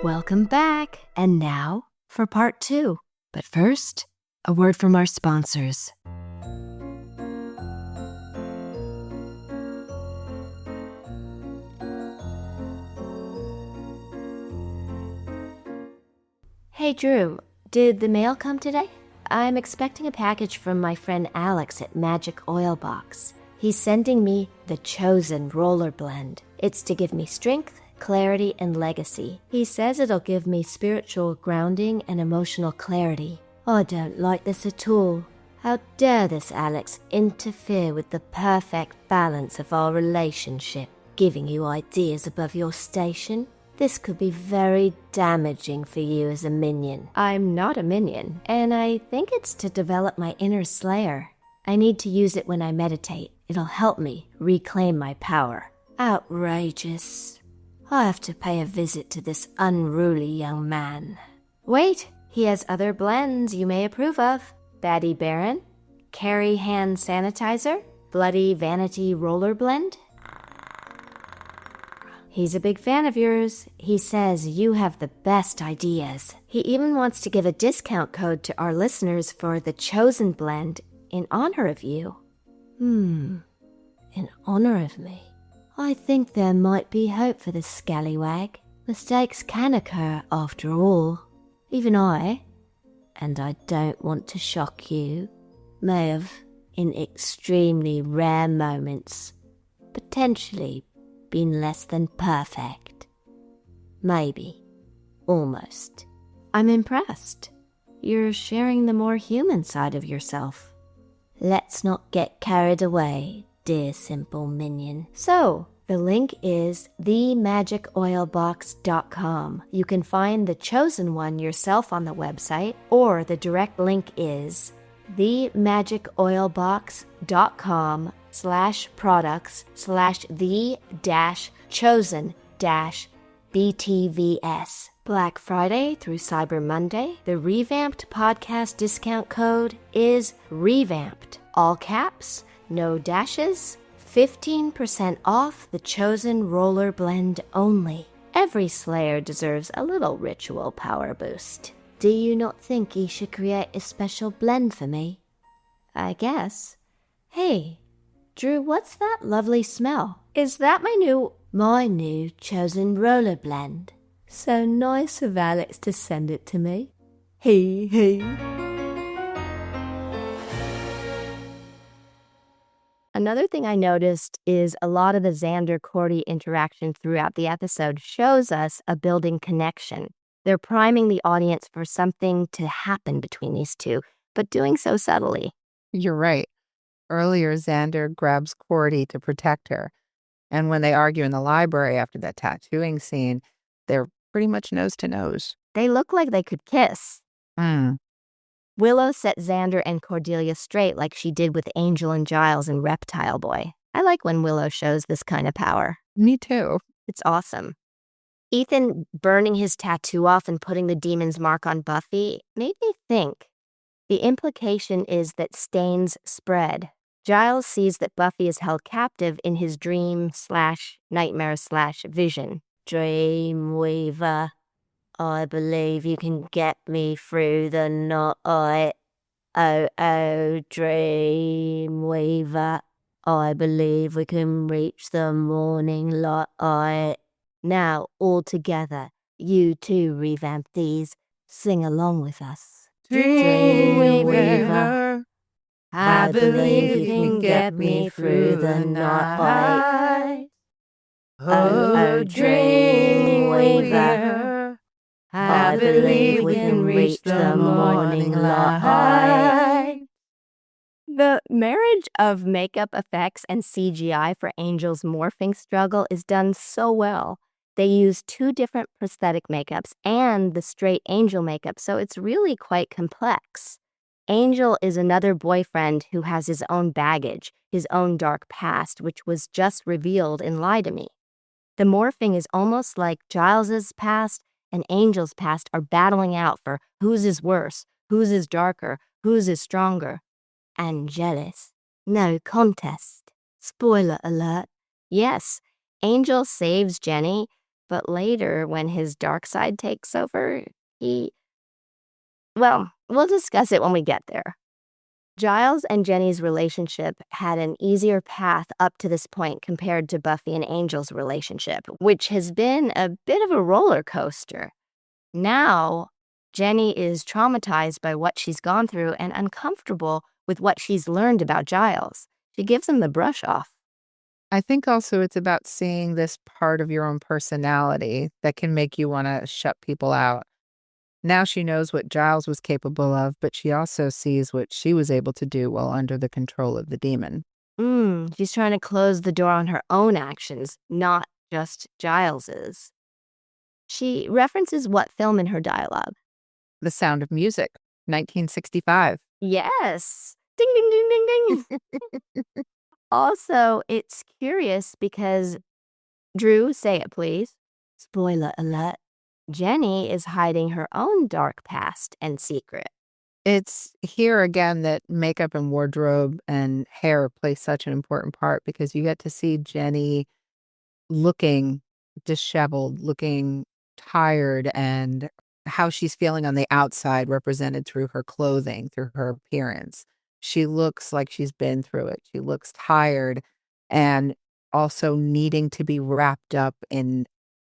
Welcome back, and now for part 2. But first, a word from our sponsors. Hey Drew, did the mail come today? I'm expecting a package from my friend Alex at Magic Oil Box. He's sending me the Chosen Roller Blend. It's to give me strength, clarity, and legacy. He says it'll give me spiritual grounding and emotional clarity. I don't like this at all. How dare this Alex interfere with the perfect balance of our relationship, giving you ideas above your station? This could be very damaging for you as a minion. I'm not a minion, and I think it's to develop my inner slayer. I need to use it when I meditate. It'll help me reclaim my power. Outrageous. I have to pay a visit to this unruly young man. Wait, he has other blends you may approve of. Baddie Baron, Carry Hand Sanitizer, Bloody Vanity Roller Blend. He's a big fan of yours. He says you have the best ideas. He even wants to give a discount code to our listeners for the Chosen Blend in honor of you. In honor of me? I think there might be hope for this scallywag. Mistakes can occur after all. Even I, and I don't want to shock you, may have, in extremely rare moments, potentially been less than perfect. Maybe. Almost. I'm impressed. You're sharing the more human side of yourself. Let's not get carried away, dear simple minion. So, the link is themagicoilbox.com. You can find the chosen one yourself on the website, or the direct link is themagicoilbox.com/products/the-chosen-BTVS. Black Friday through Cyber Monday, the Re-Vamped podcast discount code is Re-Vamped. All caps, no dashes, 15% off the Chosen Roller Blend only. Every Slayer deserves a little ritual power boost. Do you not think he should create a special blend for me? I guess. Hey, Drew, what's that lovely smell? Is that my new Chosen Roller Blend? So nice of Alex to send it to me. Hey. Another thing I noticed is a lot of the Xander-Cordy interaction throughout the episode shows us a building connection. They're priming the audience for something to happen between these two, but doing so subtly. You're right. Earlier, Xander grabs Cordy to protect her. And when they argue in the library after that tattooing scene, they're pretty much nose to nose. They look like they could kiss. Willow set Xander and Cordelia straight like she did with Angel and Giles and Reptile Boy. I like when Willow shows this kind of power. Me too. It's awesome. Ethan burning his tattoo off and putting the demon's mark on Buffy made me think. The implication is that stains spread. Giles sees that Buffy is held captive in his dream/nightmare/vision. Dreamweaver, I believe you can get me through the night. Oh, Dreamweaver, I believe we can reach the morning light. Now, all together, you two Re-Vamped, sing along with us. Dreamweaver, I believe you can get me through the night. Oh, Dreamweaver, I believe we can reach the morning light. The marriage of makeup effects and CGI for Angel's morphing struggle is done so well. They use 2 different prosthetic makeups and the straight Angel makeup, so it's really quite complex. Angel is another boyfriend who has his own baggage, his own dark past, which was just revealed in Lie to Me. The morphing is almost like Giles's past and Angel's past are battling out for whose is worse, whose is darker, whose is stronger. And jealous. No contest. Spoiler alert. Yes, Angel saves Jenny, But later, when his dark side takes over, well, we'll discuss it when we get there. Giles and Jenny's relationship had an easier path up to this point compared to Buffy and Angel's relationship, which has been a bit of a roller coaster. Now, Jenny is traumatized by what she's gone through and uncomfortable with what she's learned about Giles. She gives him the brush off. I think also it's about seeing this part of your own personality that can make you want to shut people out. Now she knows what Giles was capable of, but she also sees what she was able to do while under the control of the demon. She's trying to close the door on her own actions, not just Giles's. She references what film in her dialogue? The Sound of Music, 1965. Yes. Ding, ding, ding, ding, ding. Also, it's curious because, Drew, say it please. Spoiler alert. Jenny is hiding her own dark past and secret. It's here again that makeup and wardrobe and hair play such an important part because you get to see Jenny looking disheveled, looking tired, and how she's feeling on the outside represented through her clothing, through her appearance. She looks like she's been through it. She looks tired and also needing to be wrapped up in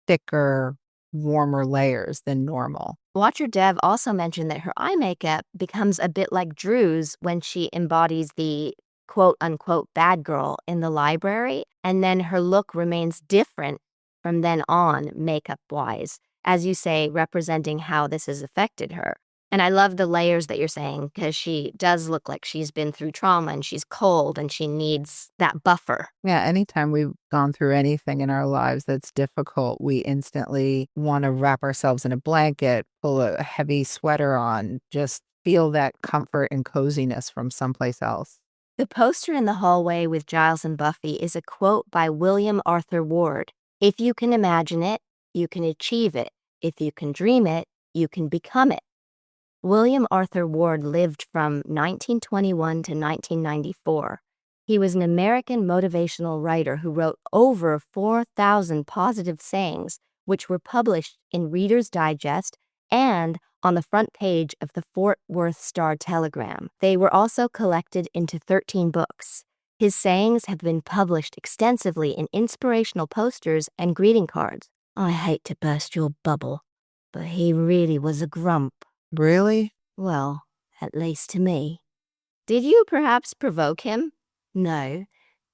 thicker, warmer layers than normal. Watcher Dev also mentioned that her eye makeup becomes a bit like Drew's when she embodies the quote-unquote bad girl in the library, and then her look remains different from then on makeup-wise, as you say, representing how this has affected her. And I love the layers that you're saying, because she does look like she's been through trauma and she's cold and she needs that buffer. Yeah, anytime we've gone through anything in our lives that's difficult, we instantly want to wrap ourselves in a blanket, pull a heavy sweater on, just feel that comfort and coziness from someplace else. The poster in the hallway with Giles and Buffy is a quote by William Arthur Ward. If you can imagine it, you can achieve it. If you can dream it, you can become it. William Arthur Ward lived from 1921 to 1994. He was an American motivational writer who wrote over 4,000 positive sayings, which were published in Reader's Digest and on the front page of the Fort Worth Star-Telegram. They were also collected into 13 books. His sayings have been published extensively in inspirational posters and greeting cards. I hate to burst your bubble, but he really was a grump. Really? Well, at least to me. Did you perhaps provoke him? No,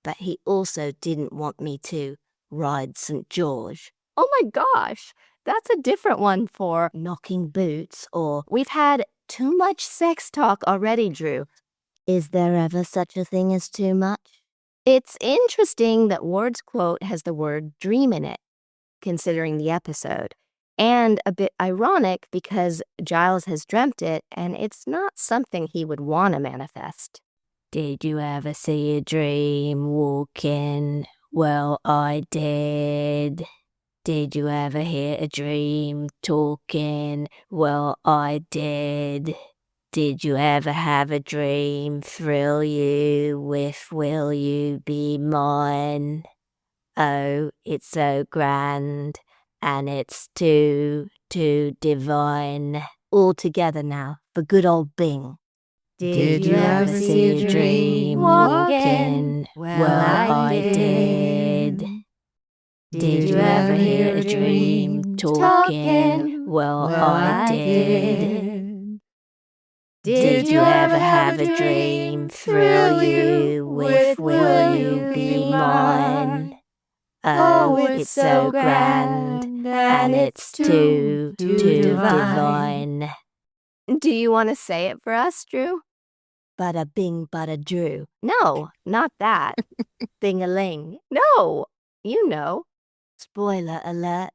but he also didn't want me to ride St. George. Oh my gosh, that's a different one for knocking boots, or we've had too much sex talk already, Drew. Is there ever such a thing as too much? It's interesting that Ward's quote has the word dream in it, considering the episode. And a bit ironic because Giles has dreamt it and it's not something he would want to manifest. Did you ever see a dream walking? Well, I did. Did you ever hear a dream talking? Well, I did. Did you ever have a dream thrill you with will you be mine? Oh, it's so grand. And it's too divine. All together now, for good old Bing. Did you ever see a dream walking? Well, I did. Did you ever hear a dream talking? Well, I did. Did you ever have a dream thrill you with will you be mine? Oh, it's so grand, and it's too divine. Do you want to say it for us, Drew? Bada bing, bada Drew. No, not that. Bing-a-ling. No, you know. Spoiler alert.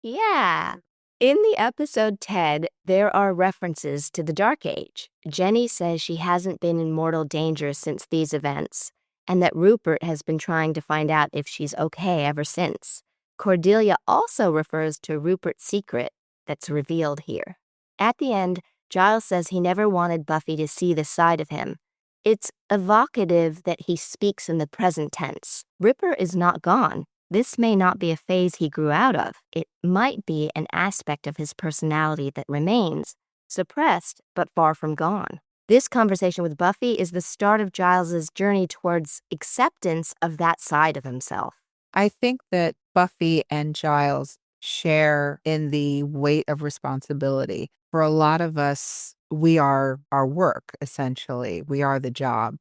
Yeah. In the episode Ted, there are references to the Dark Age. Jenny says she hasn't been in mortal danger since these events, and that Rupert has been trying to find out if she's okay ever since. Cordelia also refers to Rupert's secret that's revealed here. At the end, Giles says he never wanted Buffy to see this side of him. It's evocative that he speaks in the present tense. Ripper is not gone. This may not be a phase he grew out of. It might be an aspect of his personality that remains, suppressed but far from gone. This conversation with Buffy is the start of Giles's journey towards acceptance of that side of himself. I think that Buffy and Giles share in the weight of responsibility. For a lot of us, we are our work, essentially. We are the job,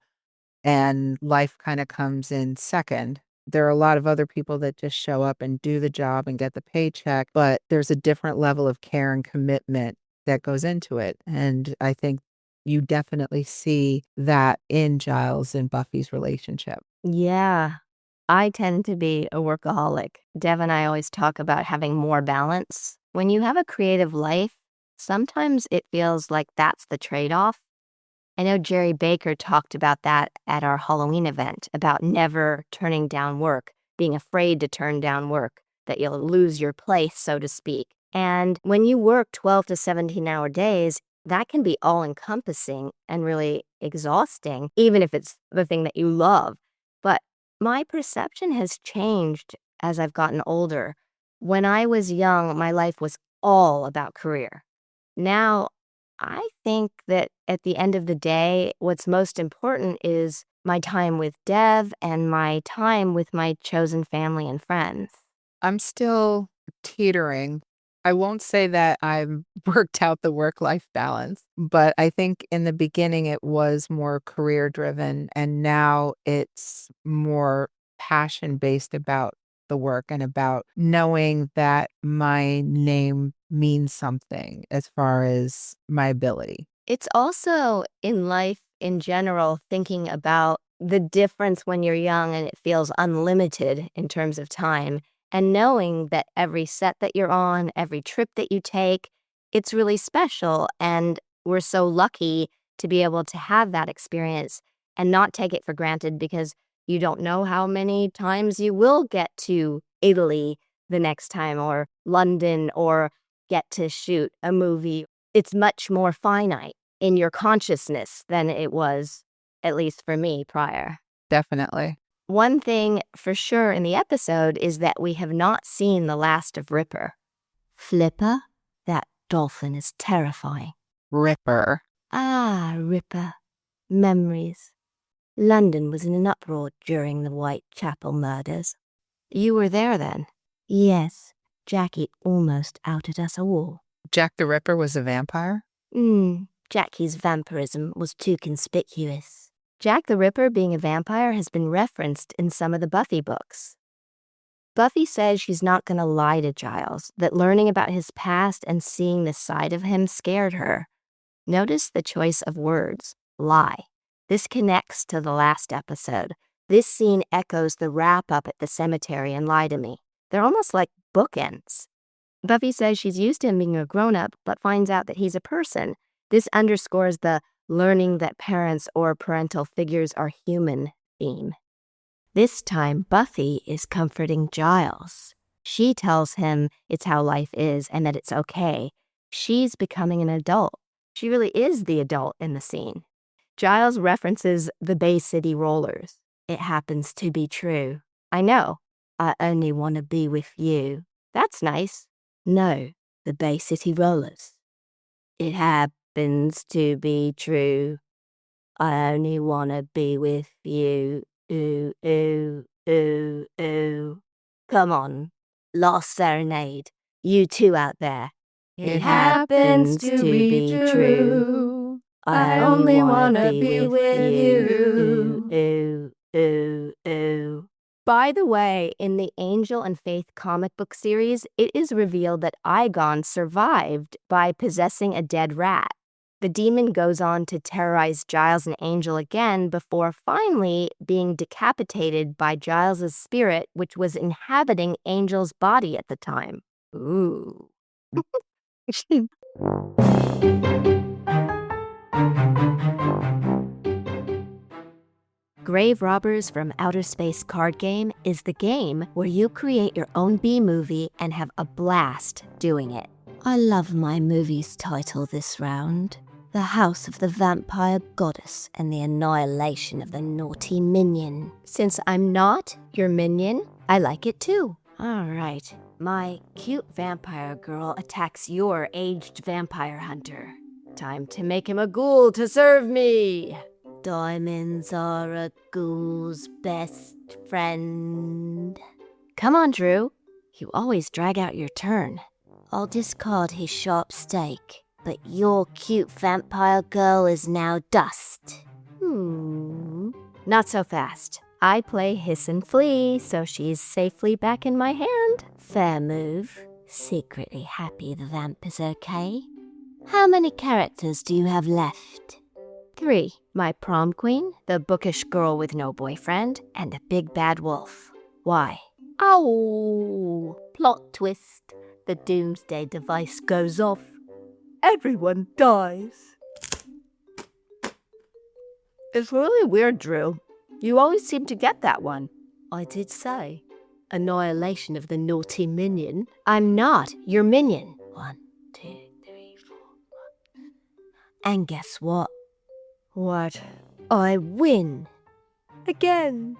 and life kind of comes in second. There are a lot of other people that just show up and do the job and get the paycheck, but there's a different level of care and commitment that goes into it. And I think you definitely see that in Giles and Buffy's relationship. Yeah, I tend to be a workaholic. Dev and I always talk about having more balance. When you have a creative life, sometimes it feels like that's the trade-off. I know Jerry Baker talked about that at our Halloween event, about never turning down work, being afraid to turn down work, that you'll lose your place, so to speak. And when you work 12 to 17-hour days, that can be all-encompassing and really exhausting, even if it's the thing that you love. But my perception has changed as I've gotten older. When I was young, my life was all about career. Now, I think that at the end of the day, what's most important is my time with Dev and my time with my chosen family and friends. I'm still teetering. I won't say that I've worked out the work-life balance, but I think in the beginning it was more career-driven, and now it's more passion-based about the work and about knowing that my name means something as far as my ability. It's also in life in general thinking about the difference when you're young and it feels unlimited in terms of time, and knowing that every set that you're on, every trip that you take, it's really special, and we're so lucky to be able to have that experience and not take it for granted because you don't know how many times you will get to Italy the next time, or London, or get to shoot a movie. It's much more finite in your consciousness than it was, at least for me, prior. Definitely. One thing for sure in the episode is that we have not seen the last of Ripper. Flipper? That dolphin is terrifying. Ripper. Ah, Ripper. Memories. London was in an uproar during the Whitechapel murders. You were there then? Yes. Jackie almost outed us all. Jack the Ripper was a vampire? Jackie's vampirism was too conspicuous. Jack the Ripper being a vampire has been referenced in some of the Buffy books. Buffy says she's not going to lie to Giles, that learning about his past and seeing this side of him scared her. Notice the choice of words, lie. This connects to the last episode. This scene echoes the wrap-up at the cemetery in Lie to Me. They're almost like bookends. Buffy says she's used to him being a grown-up, but finds out that he's a person. This underscores the learning that parents or parental figures are human theme. This time, Buffy is comforting Giles. She tells him it's how life is and that it's okay. She's becoming an adult. She really is the adult in the scene. Giles references the Bay City Rollers. It happens to be true. I know. I only want to be with you. That's nice. No, the Bay City Rollers. It happens to be true. I only want to be with you. Ooh, ooh, ooh, ooh. Come on. Last serenade. You two out there. It happens to be true. I only want to be with you. Ooh, ooh, ooh. By the way, in the Angel and Faith comic book series, it is revealed that Igon survived by possessing a dead rat. The demon goes on to terrorize Giles and Angel again before finally being decapitated by Giles' spirit, which was inhabiting Angel's body at the time. Ooh. Grave Robbers from Outer Space card game is the game where you create your own B-movie and have a blast doing it. I love my movie's title this round. The House of the Vampire Goddess and the Annihilation of the Naughty Minion. Since I'm not your minion, I like it too. All right. My cute vampire girl attacks your aged vampire hunter. Time to make him a ghoul to serve me. Diamonds are a ghoul's best friend. Come on, Drew. You always drag out your turn. I'll discard his sharp stake, but your cute vampire girl is now dust. Not so fast. I play Hiss and Flee, so she's safely back in my hand. Fair move. Secretly happy the vamp is okay. How many characters do you have left? 3. My prom queen, the bookish girl with no boyfriend, and a big bad wolf. Why? Oh, plot twist. The doomsday device goes off. Everyone dies. It's really weird, Drew. You always seem to get that one. I did say. Annihilation of the naughty minion. I'm not your minion. 1, 2, 3, 4, 5. And guess what? What? I win. Again.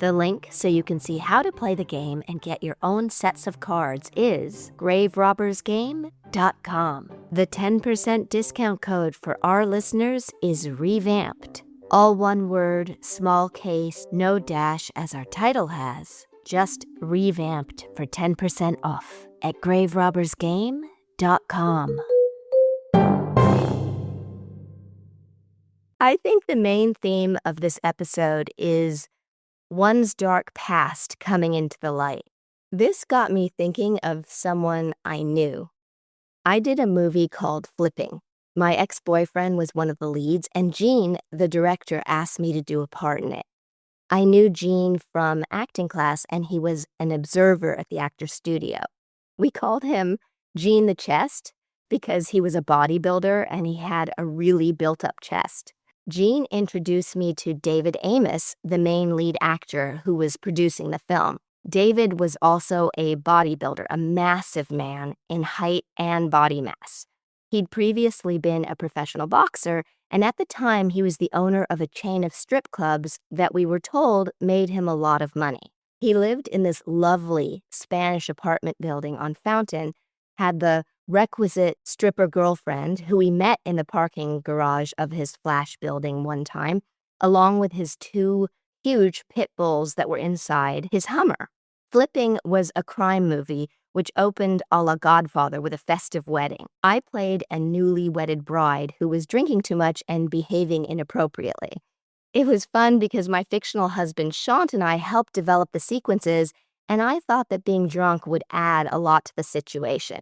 The link so you can see how to play the game and get your own sets of cards is graverobbersgame.com. The 10% discount code for our listeners is Re-Vamped. All one word, small case, no dash as our title has. Just Re-Vamped for 10% off at graverobbersgame.com. I think the main theme of this episode is one's dark past coming into the light. This got me thinking of someone I knew. I did a movie called Flipping. My ex-boyfriend was one of the leads, and Gene, the director, asked me to do a part in it. I knew Gene from acting class, and he was an observer at the actor's studio. We called him Gene the Chest because he was a bodybuilder and he had a really built-up chest. Gene introduced me to David Amos, the main lead actor who was producing the film. David was also a bodybuilder, a massive man in height and body mass. He'd previously been a professional boxer, and at the time he was the owner of a chain of strip clubs that we were told made him a lot of money. He lived in this lovely Spanish apartment building on Fountain, had the requisite stripper girlfriend who he met in the parking garage of his flash building one time, along with his 2 huge pit bulls that were inside his Hummer. Flipping was a crime movie which opened a la Godfather with a festive wedding. I played a newly wedded bride who was drinking too much and behaving inappropriately. It was fun because my fictional husband Shant and I helped develop the sequences, and I thought that being drunk would add a lot to the situation.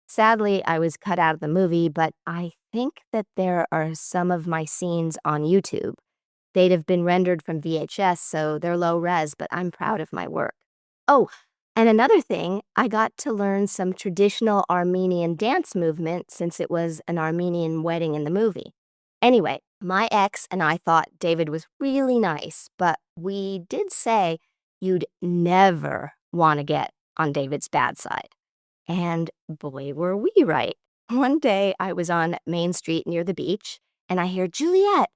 Sadly, I was cut out of the movie, but I think that there are some of my scenes on YouTube. They'd have been rendered from VHS, so they're low res, but I'm proud of my work. Oh, and another thing, I got to learn some traditional Armenian dance movement since it was an Armenian wedding in the movie. Anyway, my ex and I thought David was really nice, but we did say you'd never want to get on David's bad side. And boy, were we right. One day I was on Main Street near the beach, and I hear Juliet.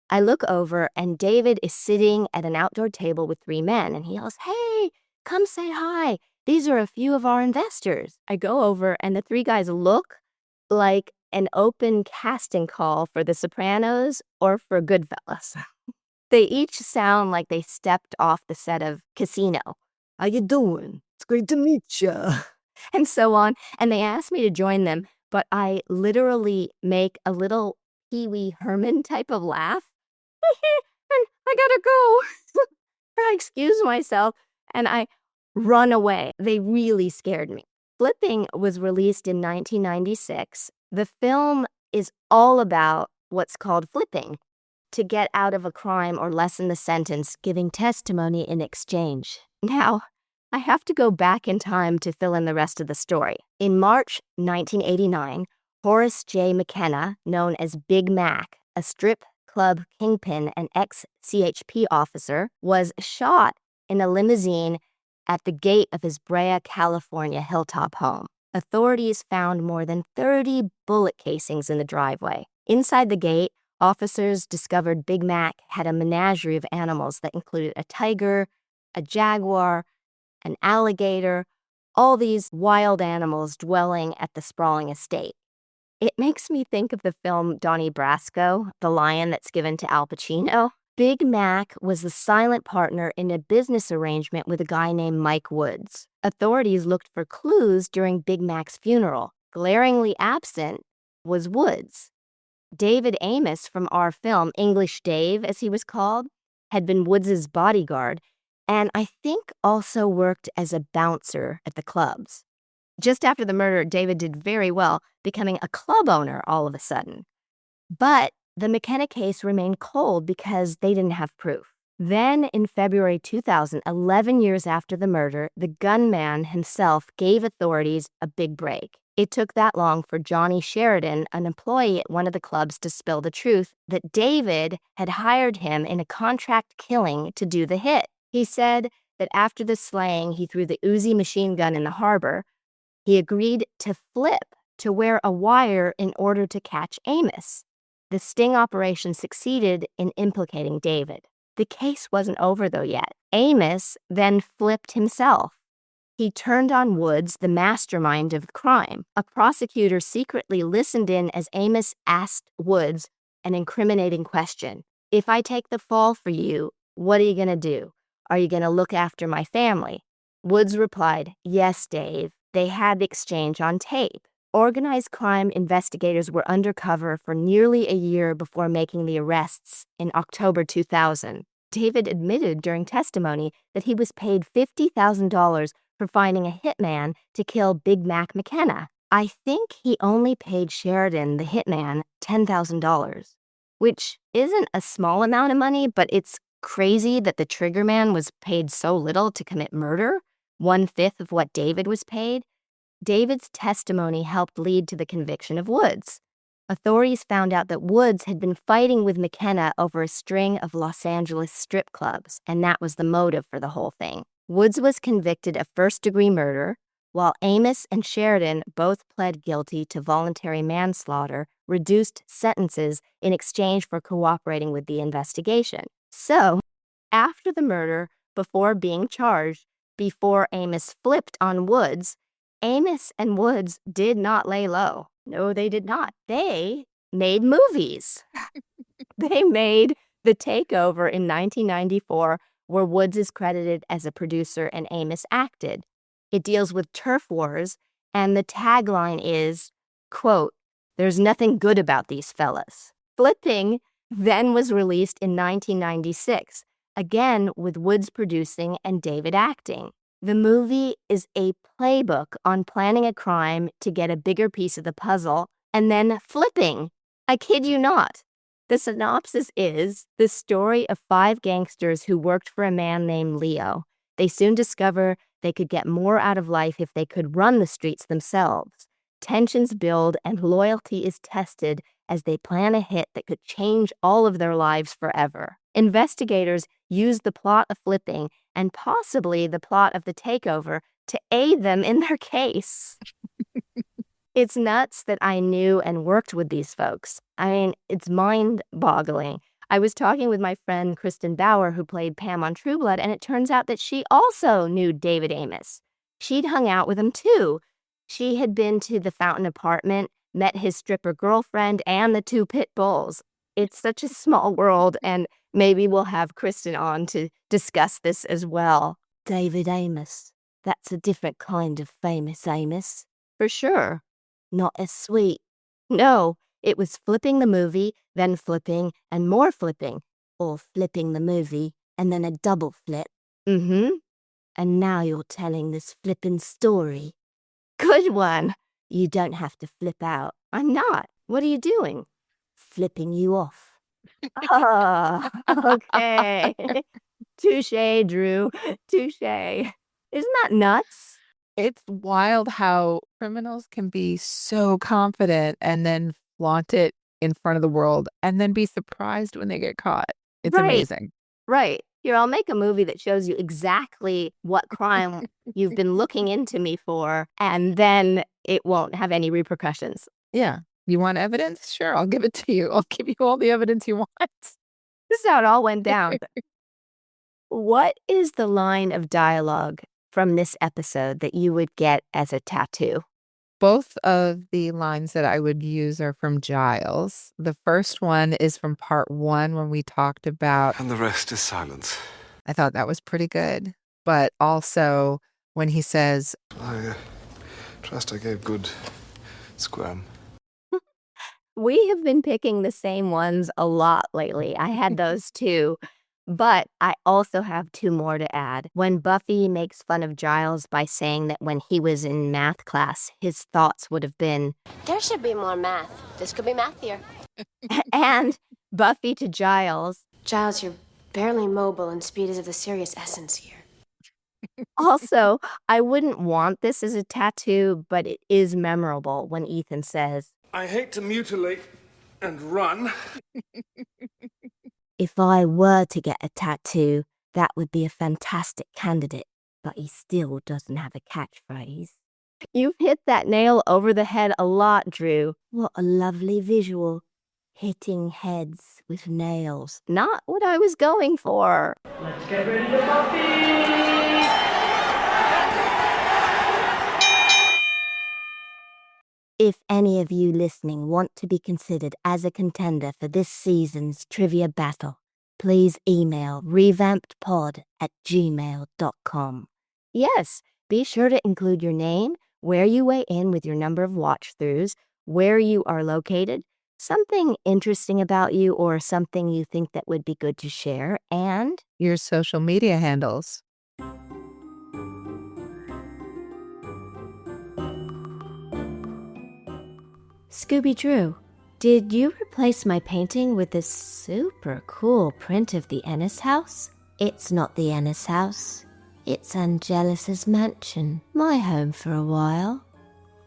I look over, and David is sitting at an outdoor table with 3 men, and he yells, "Hey, come say hi. These are a few of our investors." I go over, and the 3 guys look like an open casting call for The Sopranos or for Goodfellas. They each sound like they stepped off the set of Casino. "How you doing? It's great to meet you." And so on. And they asked me to join them, but I literally make a little Pee Wee Herman type of laugh. And I gotta go. I excuse myself and I run away. They really scared me. Flipping was released in 1996. The film is all about what's called flipping, to get out of a crime or lessen the sentence, giving testimony in exchange. Now, I have to go back in time to fill in the rest of the story. In March 1989, Horace J. McKenna, known as Big Mac, a strip club kingpin and ex-CHP officer, was shot in a limousine at the gate of his Brea, California hilltop home. Authorities found more than 30 bullet casings in the driveway. Inside the gate, Officers discovered Big Mac had a menagerie of animals that included a tiger, a jaguar, an alligator, all these wild animals dwelling at the sprawling estate. It makes me think of the film Donnie Brasco, the lion that's given to Al Pacino. Big Mac was the silent partner in a business arrangement with a guy named Mike Woods. Authorities looked for clues during Big Mac's funeral. Glaringly absent was Woods. David Amos from our film, English Dave, as he was called, had been Woods's bodyguard, and I think also worked as a bouncer at the clubs. Just after the murder, David did very well, becoming a club owner all of a sudden. But the McKenna case remained cold because they didn't have proof. Then, in February 2000, 11 years after the murder, the gunman himself gave authorities a big break. It took that long for Johnny Sheridan, an employee at one of the clubs, to spill the truth that David had hired him in a contract killing to do the hit. He said that after the slaying, he threw the Uzi machine gun in the harbor. He agreed to flip to wear a wire in order to catch Amos. The sting operation succeeded in implicating David. The case wasn't over, though, yet. Amos then flipped himself. He turned on Woods, the mastermind of the crime. A prosecutor secretly listened in as Amos asked Woods an incriminating question. If I take the fall for you, what are you going to do? Are you going to look after my family? Woods replied, yes, Dave. They had the exchange on tape. Organized crime investigators were undercover for nearly a year before making the arrests in October 2000. David admitted during testimony that he was paid $50,000 for finding a hitman to kill Big Mac McKenna. I think he only paid Sheridan, the hitman, $10,000, which isn't a small amount of money, but it's crazy that the triggerman was paid so little to commit murder, 1/5 of what David was paid. David's testimony helped lead to the conviction of Woods. Authorities found out that Woods had been fighting with McKenna over a string of Los Angeles strip clubs, and that was the motive for the whole thing. Woods was convicted of first-degree murder, while Amos and Sheridan both pled guilty to voluntary manslaughter, reduced sentences in exchange for cooperating with the investigation. So, after the murder, before being charged, before Amos flipped on Woods, Amos and Woods did not lay low. No, they did not. They made movies. They made The Takeover in 1994, where Woods is credited as a producer and Amos acted. It deals with turf wars, and the tagline is, quote, "There's nothing good about these fellas." Flipping then was released in 1996, again with Woods producing and David acting. The movie is a playbook on planning a crime to get a bigger piece of the puzzle and then flipping. I kid you not. The synopsis is the story of 5 gangsters who worked for a man named Leo. They soon discover they could get more out of life if they could run the streets themselves. Tensions build and loyalty is tested as they plan a hit that could change all of their lives forever. Investigators use the plot of Flipping and possibly the plot of The Takeover to aid them in their case. It's nuts that I knew and worked with these folks. I mean, it's mind-boggling. I was talking with my friend Kristen Bauer, who played Pam on True Blood, and it turns out that she also knew David Amos. She'd hung out with him too. She had been to the Fountain apartment, met his stripper girlfriend, and the 2 pit bulls. It's such a small world, and maybe we'll have Kristen on to discuss this as well. David Amos. That's a different kind of famous Amos. For sure. Not as sweet. No, it was flipping the movie, then flipping, and more flipping. Or flipping the movie, and then a double flip. Mm-hmm. And now you're telling this flipping story. Good one. You don't have to flip out. I'm not. What are you doing? Flipping you off. Oh, okay. Touche, Drew. Touche. Isn't that nuts? It's wild how criminals can be so confident and then flaunt it in front of the world and then be surprised when they get caught. It's amazing. Right. Here, I'll make a movie that shows you exactly what crime you've been looking into me for, and then it won't have any repercussions. Yeah. You want evidence? Sure, I'll give it to you. I'll give you all the evidence you want. This is how it all went down. What is the line of dialogue from this episode that you would get as a tattoo? Both of the lines that I would use are from Giles. The first one is from part 1 when we talked about... And the rest is silence. I thought that was pretty good. But also when he says... I trust I gave good squirm. We have been picking the same ones a lot lately. I had those too. But I also have 2 more to add. When Buffy makes fun of Giles by saying that when he was in math class, his thoughts would have been, there should be more math. This could be mathier. And Buffy to Giles, Giles, you're barely mobile and speed is of the serious essence here. also, I wouldn't want this as a tattoo, but it is memorable when Ethan says, I hate to mutilate and run. if I were to get a tattoo, that would be a fantastic candidate, but he still doesn't have a catchphrase. You've hit that nail over the head a lot, Drew. What a lovely visual. Hitting heads with nails. Not what I was going for. Let's get ready to Buffy! If any of you listening want to be considered as a contender for this season's trivia battle, please email revampedpod@gmail.com. Yes, be sure to include your name, where you weigh in with your number of watch-throughs, where you are located, something interesting about you or something you think that would be good to share, and your social media handles. Scooby Dru, did you replace my painting with this super cool print of the Ennis house? It's not the Ennis house. It's Angelus's mansion, my home for a while.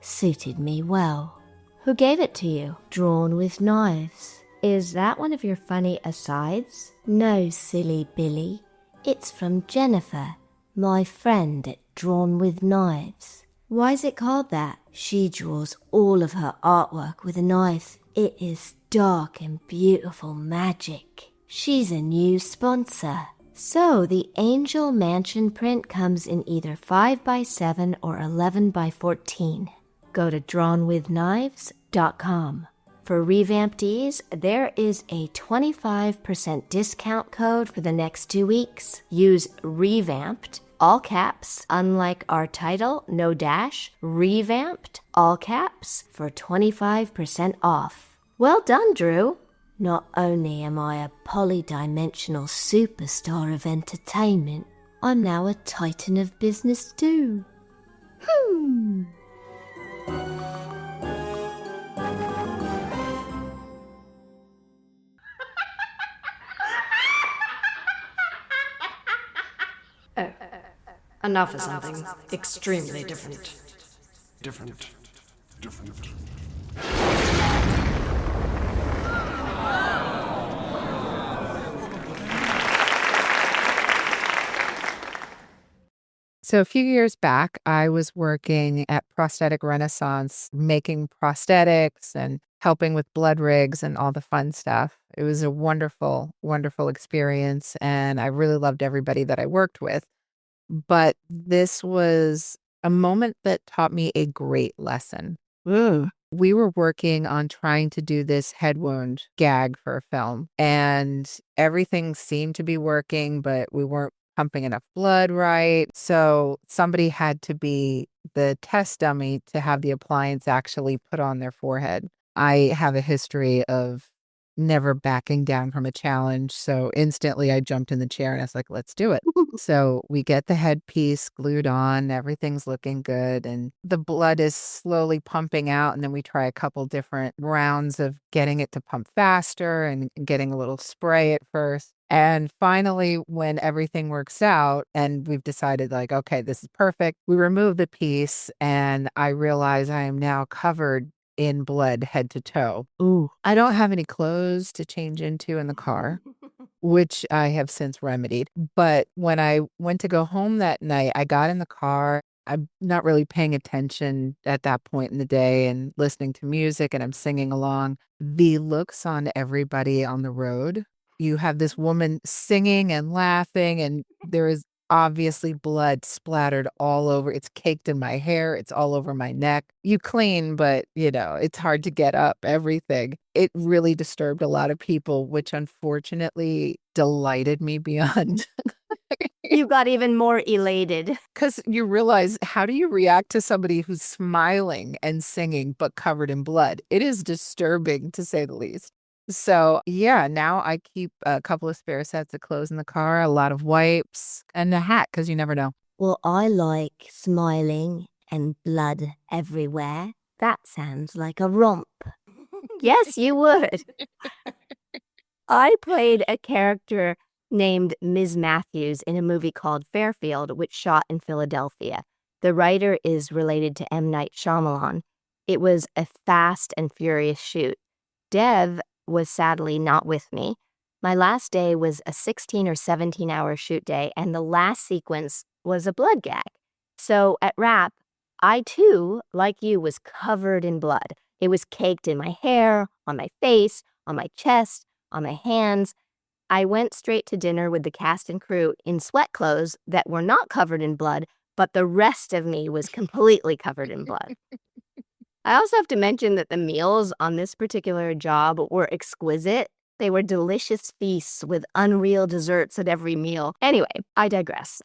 Suited me well. Who gave it to you? Drawn with knives. Is that one of your funny asides? No, silly Billy. It's from Jennifer, my friend at Drawn with Knives. Why is it called that? She draws all of her artwork with a knife. It is dark and beautiful magic. She's a new sponsor. So the Angel Mansion print comes in either 5x7 or 11x14. Go to drawnwithknives.com. For Revamptees, there is a 25% discount code for the next 2 weeks. Use Revamped, all caps, unlike our title, no dash, Revamped, all caps, for 25% off. Well done, Drew. Not only am I a polydimensional superstar of entertainment, I'm now a titan of business too. Enough of something extremely different. Different. So a few years back, I was working at Prosthetic Renaissance, making prosthetics and helping with blood rigs and all the fun stuff. It was a wonderful, wonderful experience, and I really loved everybody that I worked with. But this was a moment that taught me a great lesson. We were working on trying to do this head wound gag for a film, and everything seemed to be working, but we weren't pumping enough blood right. So somebody had to be the test dummy to have the appliance actually put on their forehead. I have a history of never backing down from a challenge. So instantly I jumped in the chair and I was like, let's do it. So we get the headpiece glued on, everything's looking good, and the blood is slowly pumping out. And then we try a couple different rounds of getting it to pump faster and getting a little spray at first. And finally, when everything works out and we've decided like, okay, this is perfect, we remove the piece and I realize I am now covered in blood head to toe. Ooh. I don't have any clothes to change into in the car, which I have since remedied. But when I went to go home that night, I got in the car I'm not really paying attention at that point in the day and listening to music and I'm singing along. The looks on everybody on the road. You have this woman singing and laughing, and there is obviously blood splattered all over. It's caked in my hair. It's all over my neck. You clean, but it's hard to get up, everything. It really disturbed a lot of people, which unfortunately delighted me beyond. You got even more elated. Because you realize, how do you react to somebody who's smiling and singing but covered in blood? It is disturbing, to say the least. So, yeah, now I keep a couple of spare sets of clothes in the car, a lot of wipes, and a hat, because you never know. Well, I like smiling and blood everywhere. That sounds like a romp. Yes, you would. I played a character named Ms. Matthews in a movie called Fairfield, which shot in Philadelphia. The writer is related to M. Night Shyamalan. It was a fast and furious shoot. Dev was sadly not with me. My last day was a 16 or 17-hour shoot day, and the last sequence was a blood gag. So at Wrap, I too, like you, was covered in blood. It was caked in my hair, on my face, on my chest, on my hands. I went straight to dinner with the cast and crew in sweat clothes that were not covered in blood, but the rest of me was completely covered in blood. I also have to mention that the meals on this particular job were exquisite. They were delicious feasts with unreal desserts at every meal. Anyway, I digress.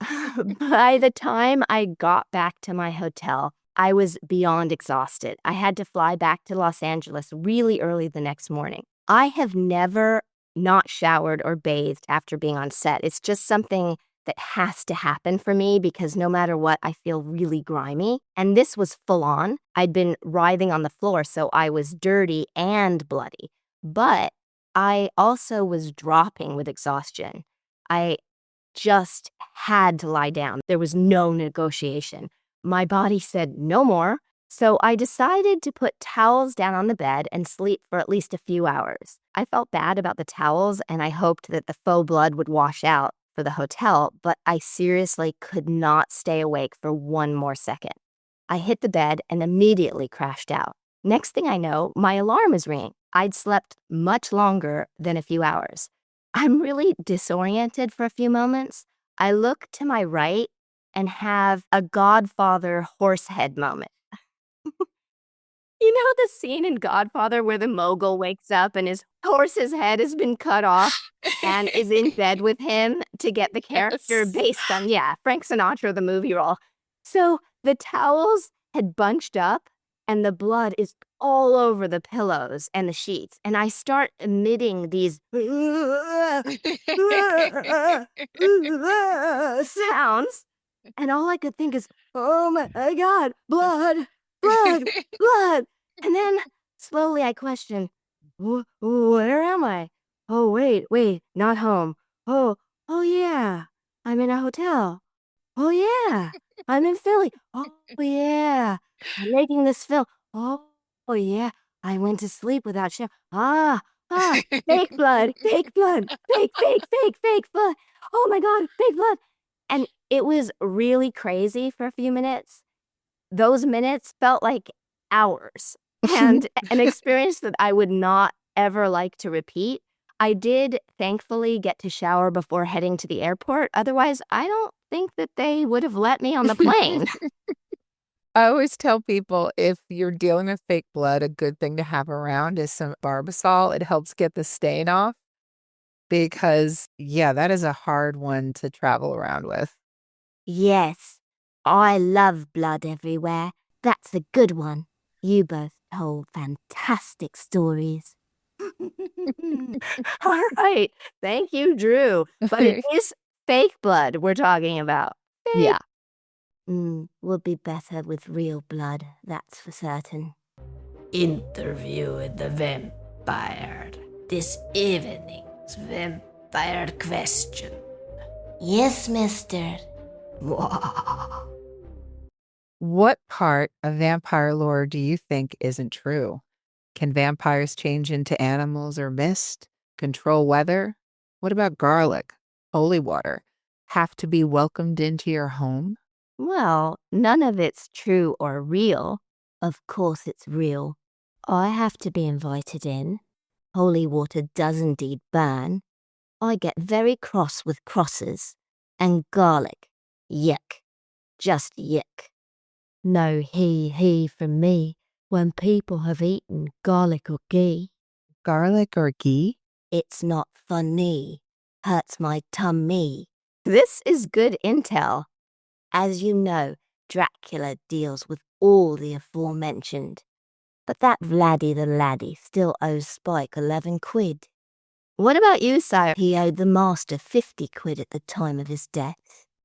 By the time I got back to my hotel, I was beyond exhausted. I had to fly back to Los Angeles really early the next morning. I have never not showered or bathed after being on set. It's just something that has to happen for me because no matter what, I feel really grimy. And this was full on. I'd been writhing on the floor, so I was dirty and bloody. But I also was dropping with exhaustion. I just had to lie down. There was no negotiation. My body said no more. So I decided to put towels down on the bed and sleep for at least a few hours. I felt bad about the towels and I hoped that the faux blood would wash out for the hotel, but I seriously could not stay awake for one more second. I hit the bed and immediately crashed out. Next thing I know, my alarm is ringing. I'd slept much longer than a few hours. I'm really disoriented for a few moments. I look to my right and have a Godfather horse head moment. You know the scene in Godfather where the mogul wakes up and his horse's head has been cut off and is in bed with him to get the character based on, Frank Sinatra, the movie role. So the towels had bunched up and the blood is all over the pillows and the sheets. And I start emitting these sounds. And all I could think is, oh my God, blood. Blood, blood. And then slowly I question, where am I? Oh, wait, not home. Oh, yeah, I'm in a hotel. Oh, yeah, I'm in Philly. Oh, yeah, I'm making this film. Oh, yeah, I went to sleep without shower. Fake blood, fake blood, fake blood. Oh my God, fake blood. And it was really crazy for a few minutes. Those minutes felt like hours and an experience that I would not ever like to repeat. I did thankfully get to shower before heading to the airport. Otherwise, I don't think that they would have let me on the plane. I always tell people if you're dealing with fake blood, a good thing to have around is some Barbasol. It helps get the stain off because, that is a hard one to travel around with. Yes. I love blood everywhere. That's a good one. You both told fantastic stories. All right. Thank you, Drew. But it is fake blood we're talking about. Fake. Yeah. Would be better with real blood, that's for certain. Interview with the vampire. This evening's vampire question. Yes, mister. What part of vampire lore do you think isn't true? Can vampires change into animals or mist? Control weather? What about garlic? Holy water? Have to be welcomed into your home? Well, none of it's true or real. Of course it's real. I have to be invited in. Holy water does indeed burn. I get very cross with crosses. And garlic. Yuck. Just yuck. No he from me when people have eaten garlic or ghee. Garlic or ghee? It's not funny. Hurts my tummy. This is good intel. As you know, Dracula deals with all the aforementioned. But that Vladdy the laddie still owes Spike 11 quid. What about you, Sire? He owed the master 50 quid at the time of his death.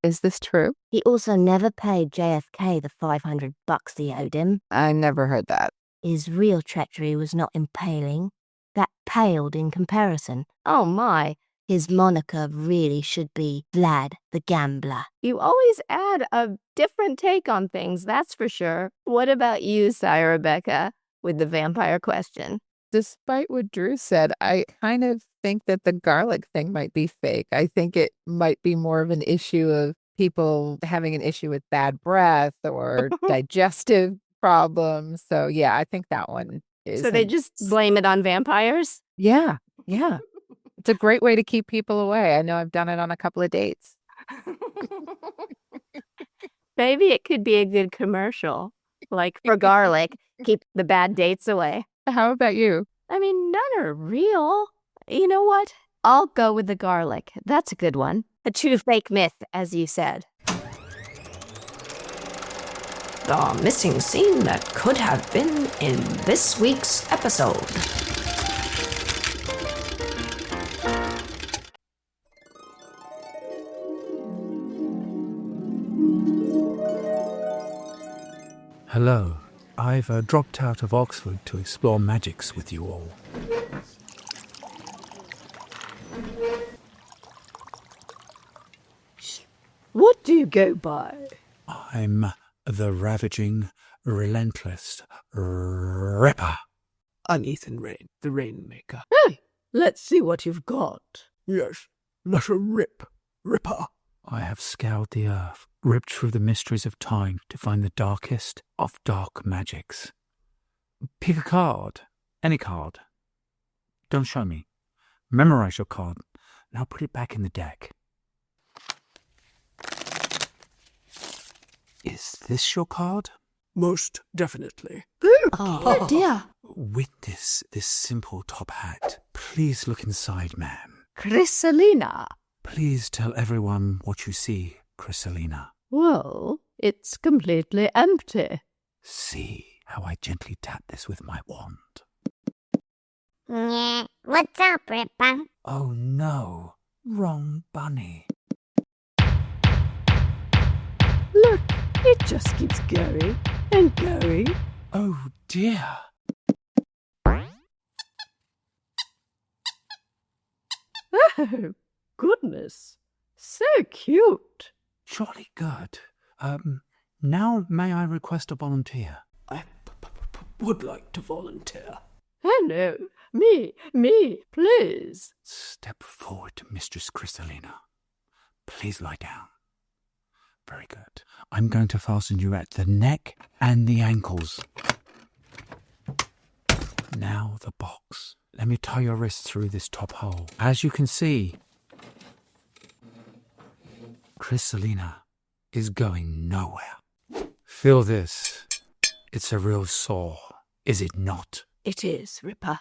Is this true? He also never paid JFK the $500 he owed him. I never heard that. His real treachery was not impaling. That paled in comparison. Oh my, his moniker really should be Vlad the Gambler. You always add a different take on things, that's for sure. What about you, Sire Rebecca, with the vampire question? Despite what Drew said, I kind of think that the garlic thing might be fake. I think it might be more of an issue of people having an issue with bad breath or digestive problems. So yeah, I think that one is. So they just blame it on vampires? Yeah. It's a great way to keep people away. I know I've done it on a couple of dates. Maybe it could be a good commercial. Like for garlic, keep the bad dates away. How about you? I mean, none are real. You know what? I'll go with the garlic. That's a good one. A true fake myth, as you said. The missing scene that could have been in this week's episode. Hello. I've dropped out of Oxford to explore magics with you all. What do you go by? I'm the ravaging, relentless Ripper. I'm Ethan Rayne, the Rainmaker. Hey, let's see what you've got. Yes, let her rip, Ripper. I have scoured the earth, ripped through the mysteries of time to find the darkest of dark magics. Pick a card. Any card. Don't show me. Memorize your card. Now put it back in the deck. Is this your card? Most definitely. Oh dear. With this simple top hat, please look inside, ma'am. Chrysalina. Please tell everyone what you see, Chrysalina. Well, it's completely empty. See how I gently tap this with my wand. Yeah, what's up, Ripper? Oh no, wrong bunny. Look, it just keeps going and going. Oh dear. Oh, goodness. So cute. Jolly good. Now may I request a volunteer? I would like to volunteer. Hello, me, please. Step forward, Mistress Chrysalina. Please lie down. Very good. I'm going to fasten you at the neck and the ankles. Now the box. Let me tie your wrists through this top hole. As you can see, Chrysalina is going nowhere. Feel this. It's a real saw, is it not? It is, Ripper.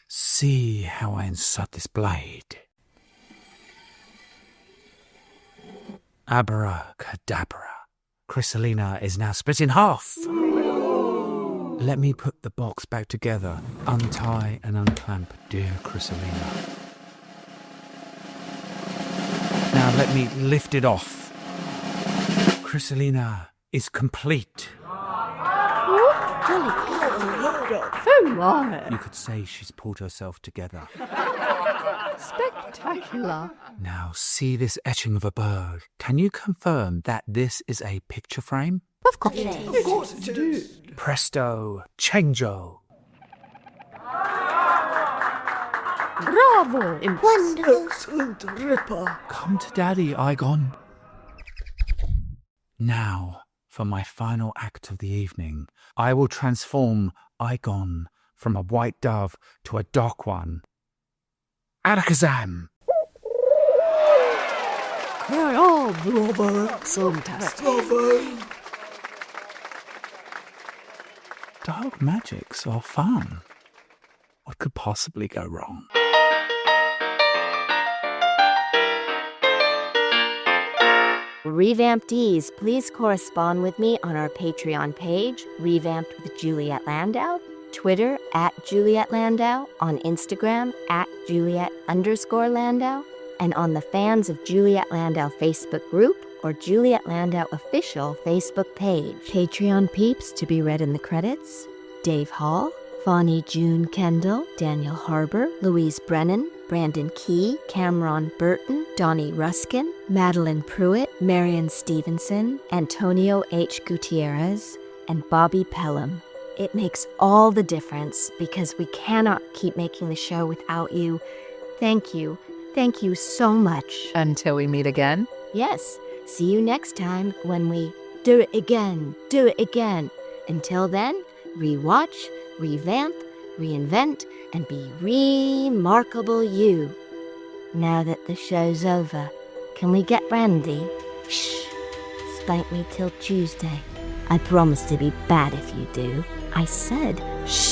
See how I insert this blade. Abracadabra. Chrysalina is now split in half. Let me put the box back together. Untie and unclamp dear Chrysalina. Now let me lift it off. Chrysalina is complete. Oh my. You could say she's pulled herself together. Spectacular. Now see this etching of a bird. Can you confirm that this is a picture frame? Of course it is. Of course it is. Presto, changeo. Bravo! Wonderful. Excellent, Ripper. Come to Daddy, Igon. Now, for my final act of the evening, I will transform Igon from a white dove to a dark one. Alakazam! Oh, bravo. Fantastic. Bravo. Dark magics are fun. What could possibly go wrong? Revamptees, please correspond with me on our Patreon page, Revamped with Juliet Landau, Twitter @Juliet Landau, on Instagram @Juliet_Landau, and on the Fans of Juliet Landau Facebook group or Juliet Landau official Facebook page. Patreon peeps to be read in the credits: Dave Hall, Fawny June Kendall, Daniel Harbour, Louise Brennan, Brandon Key, Cameron Burton, Donnie Ruskin, Madeline Pruitt, Marion Stevenson, Antonio H. Gutierrez, and Bobby Pelham. It makes all the difference because we cannot keep making the show without you. Thank you. Thank you so much. Until we meet again. Yes, see you next time when we do it again, do it again. Until then, rewatch, revamp, reinvent, and be remarkable you. Now that the show's over, can we get brandy? Shh, spank me till Tuesday. I promise to be bad if you do. I said shh.